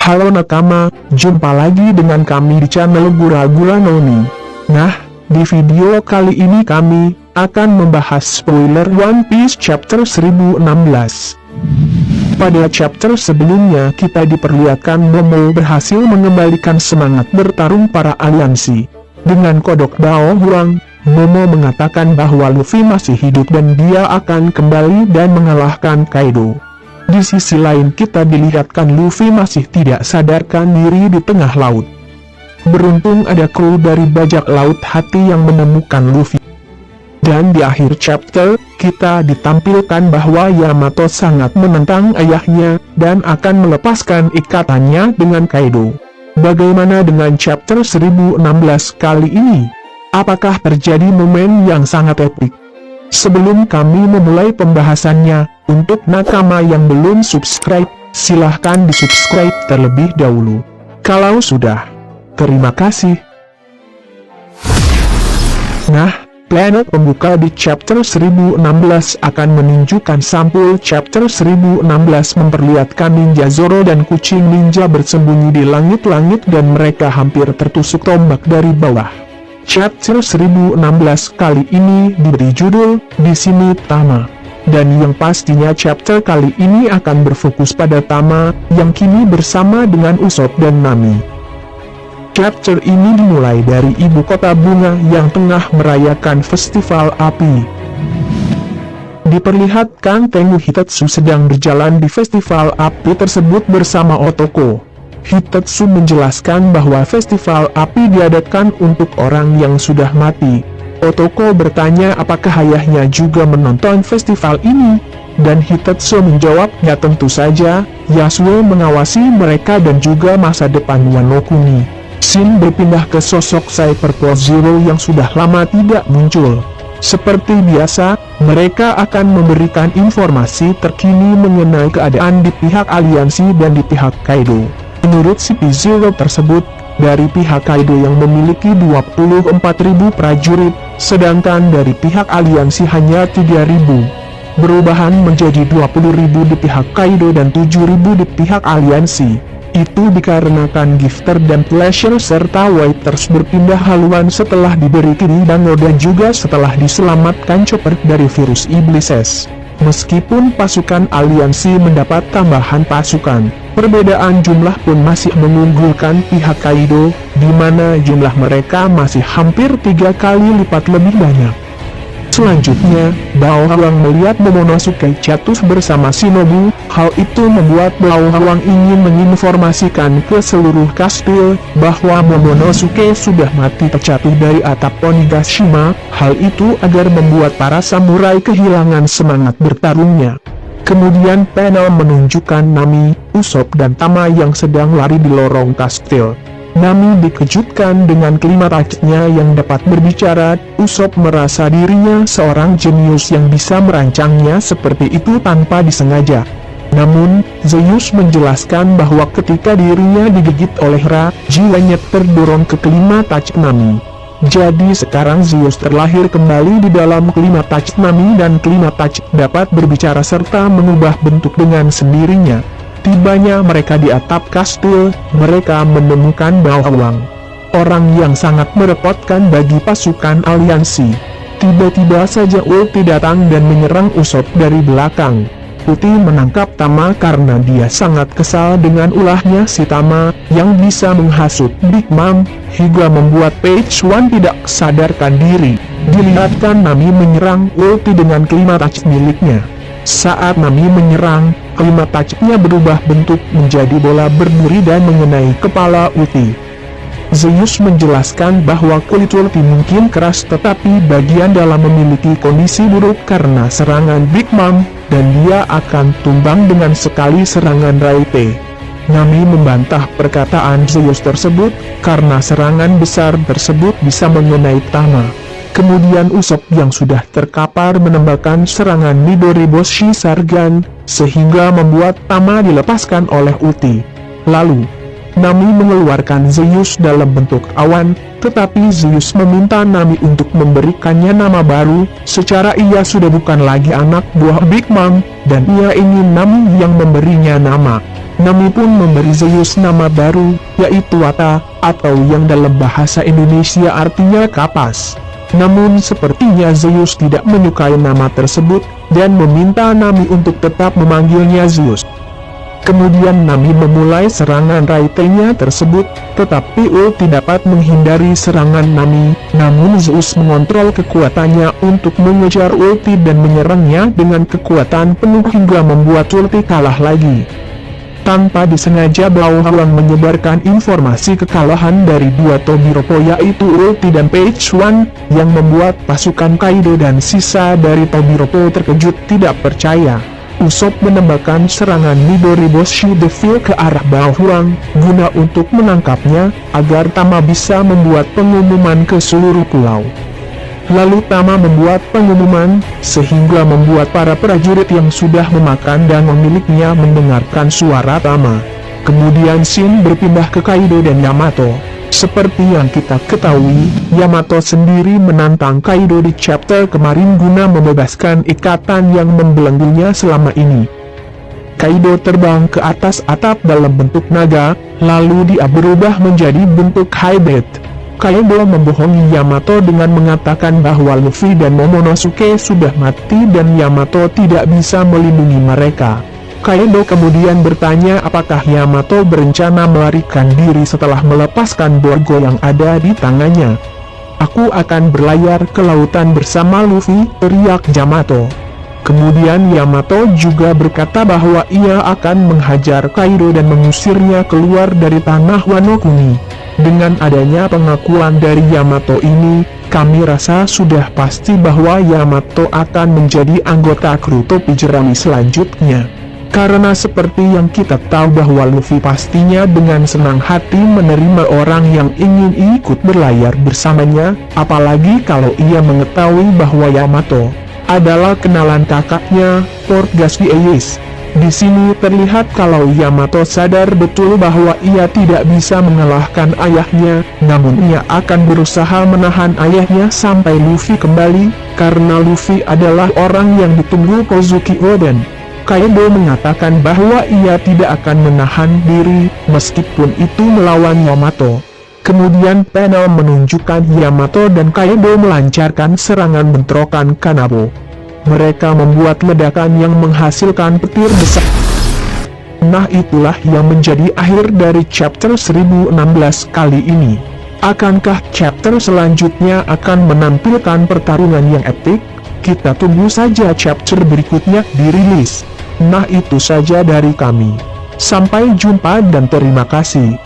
Halo nakama, jumpa lagi dengan kami di channel Gura-Gura Noni. Nah, di video kali ini kami akan membahas spoiler One Piece chapter 1016. Pada chapter sebelumnya kita diperlihatkan Momo berhasil mengembalikan semangat bertarung para aliansi. Dengan kodok Bao Huang, Momo mengatakan bahwa Luffy masih hidup dan dia akan kembali dan mengalahkan Kaido. Di sisi lain kita dilihatkan Luffy masih tidak sadarkan diri di tengah laut. Beruntung ada kru dari bajak laut hati yang menemukan Luffy. Dan di akhir chapter, kita ditampilkan bahwa Yamato sangat menentang ayahnya, dan akan melepaskan ikatannya dengan Kaido. Bagaimana dengan chapter 1016 kali ini? Apakah terjadi momen yang sangat epik? Sebelum kami memulai pembahasannya, untuk nakama yang belum subscribe, silahkan di-subscribe terlebih dahulu. Kalau sudah, terima kasih. Nah, planet pembuka di chapter 1016 akan menunjukkan sampul chapter 1016 memperlihatkan Ninja Zoro dan kucing ninja bersembunyi di langit-langit dan mereka hampir tertusuk tombak dari bawah. Chapter 1016 kali ini diberi judul, di sini Tama. Dan yang pastinya chapter kali ini akan berfokus pada Tama, yang kini bersama dengan Usopp dan Nami. Chapter ini dimulai dari ibu kota bunga yang tengah merayakan festival api. Diperlihatkan Tengu Hitetsu sedang berjalan di festival api tersebut bersama Otoko. Hitetsu menjelaskan bahwa festival api diadakan untuk orang yang sudah mati. Otoko bertanya apakah ayahnya juga menonton festival ini, dan Hitetsu menjawab ya tentu saja, Yasuo mengawasi mereka dan juga masa depan Wano Kuni. Scene berpindah ke sosok Cyberport Zero yang sudah lama tidak muncul. Seperti biasa, mereka akan memberikan informasi terkini mengenai keadaan di pihak aliansi dan di pihak Kaido. Menurut CP0 tersebut, dari pihak Kaido yang memiliki 24.000 prajurit, sedangkan dari pihak aliansi hanya 3.000. Berubahan menjadi 20.000 di pihak Kaido dan 7.000 di pihak aliansi. Itu dikarenakan Gifter dan Pleasure serta Waiters berpindah haluan setelah diberi Kirindango dan juga setelah diselamatkan Chopper dari virus Iblises. Meskipun pasukan aliansi mendapat tambahan pasukan, perbedaan jumlah pun masih mengunggulkan pihak Kaido, di mana jumlah mereka masih hampir 3 kali lipat lebih banyak. Selanjutnya, Bao Huang melihat Momonosuke jatuh bersama Shinobu. Hal itu membuat Bao Huang ingin menginformasikan ke seluruh kastil bahwa Momonosuke sudah mati terjatuh dari atap Onigashima. Hal itu agar membuat para samurai kehilangan semangat bertarungnya. Kemudian panel menunjukkan Nami, Usopp dan Tama yang sedang lari di lorong kastil. Nami dikejutkan dengan klimaksnya yang dapat berbicara. Usopp merasa dirinya seorang jenius yang bisa merancangnya seperti itu tanpa disengaja. Namun, Zeus menjelaskan bahwa ketika dirinya digigit oleh Ra, jiwanya terdorong ke klimaks Nami. Jadi sekarang Zeus terlahir kembali di dalam klimaks Nami dan klimaks dapat berbicara serta mengubah bentuk dengan sendirinya. Tibanya mereka di atap kastil, mereka menemukan Bao Huang. Orang yang sangat merepotkan bagi pasukan aliansi. Tiba-tiba saja Ulti datang dan menyerang Usopp dari belakang. Ulti menangkap Tama karena dia sangat kesal dengan ulahnya si Tama, yang bisa menghasut Big Mom, hingga membuat Page One tidak sadarkan diri. Dilihatkan Nami menyerang Ulti dengan klimaks miliknya. Saat Nami menyerang, klimaksnya berubah bentuk menjadi bola berduri dan mengenai kepala Ulti. Zeus menjelaskan bahwa kulit Ulti mungkin keras tetapi bagian dalam memiliki kondisi buruk karena serangan Big Mom, dan dia akan tumbang dengan sekali serangan Raite. Nami membantah perkataan Zeus tersebut, karena serangan besar tersebut bisa mengenai Tama. Kemudian Usopp yang sudah terkapar menembakkan serangan Midoriboshi Sargan, sehingga membuat Tama dilepaskan oleh Ulti. Lalu, Nami mengeluarkan Zeus dalam bentuk awan, tetapi Zeus meminta Nami untuk memberikannya nama baru. Secara ia sudah bukan lagi anak buah Big Mom, dan ia ingin Nami yang memberinya nama. Nami pun memberi Zeus nama baru, yaitu Wata, atau yang dalam bahasa Indonesia artinya kapas. Namun sepertinya Zeus tidak menyukai nama tersebut, dan meminta Nami untuk tetap memanggilnya Zeus. Kemudian Nami memulai serangan Raitenya tersebut, tetapi Ulti dapat menghindari serangan Nami, namun Zeus mengontrol kekuatannya untuk mengejar Ulti dan menyerangnya dengan kekuatan penuh hingga membuat Ulti kalah lagi. Tanpa disengaja Blauhwan menyebarkan informasi kekalahan dari dua Tobiropo yaitu Ulti dan Page One, yang membuat pasukan Kaido dan sisa dari Tobiropo terkejut tidak percaya. Usopp menembakkan serangan Midoriboshi Devil ke arah Blauhwan, guna untuk menangkapnya, agar Tama bisa membuat pengumuman ke seluruh pulau. Lalu Tama membuat pengumuman, sehingga membuat para prajurit yang sudah memakan dan memilikinya mendengarkan suara Tama. Kemudian Shin berpindah ke Kaido dan Yamato. Seperti yang kita ketahui, Yamato sendiri menantang Kaido di chapter kemarin guna membebaskan ikatan yang membelenggunya selama ini. Kaido terbang ke atas atap dalam bentuk naga, lalu dia berubah menjadi bentuk hybrid. Kaido membohongi Yamato dengan mengatakan bahwa Luffy dan Momonosuke sudah mati dan Yamato tidak bisa melindungi mereka. Kaido kemudian bertanya apakah Yamato berencana melarikan diri setelah melepaskan Borgo yang ada di tangannya. "Aku akan berlayar ke lautan bersama Luffy," teriak Yamato. Kemudian Yamato juga berkata bahwa ia akan menghajar Kaido dan mengusirnya keluar dari tanah Wano Kuni. Dengan adanya pengakuan dari Yamato ini, kami rasa sudah pasti bahwa Yamato akan menjadi anggota kru topi jerami selanjutnya. Karena seperti yang kita tahu bahwa Luffy pastinya dengan senang hati menerima orang yang ingin ikut berlayar bersamanya, apalagi kalau ia mengetahui bahwa Yamato adalah kenalan kakaknya, Port Gaspi Ace. Di sini terlihat kalau Yamato sadar betul bahwa ia tidak bisa mengalahkan ayahnya, namun ia akan berusaha menahan ayahnya sampai Luffy kembali, karena Luffy adalah orang yang ditunggu Kozuki Oden. Kaido mengatakan bahwa ia tidak akan menahan diri, meskipun itu melawan Yamato. Kemudian panel menunjukkan Yamato dan Kaido melancarkan serangan bentrokan Kanabo. Mereka membuat ledakan yang menghasilkan petir besar. Nah, itulah yang menjadi akhir dari chapter 1016 kali ini. Akankah chapter selanjutnya akan menampilkan pertarungan yang epik? Kita tunggu saja chapter berikutnya dirilis. Nah, itu saja dari kami. Sampai jumpa dan terima kasih.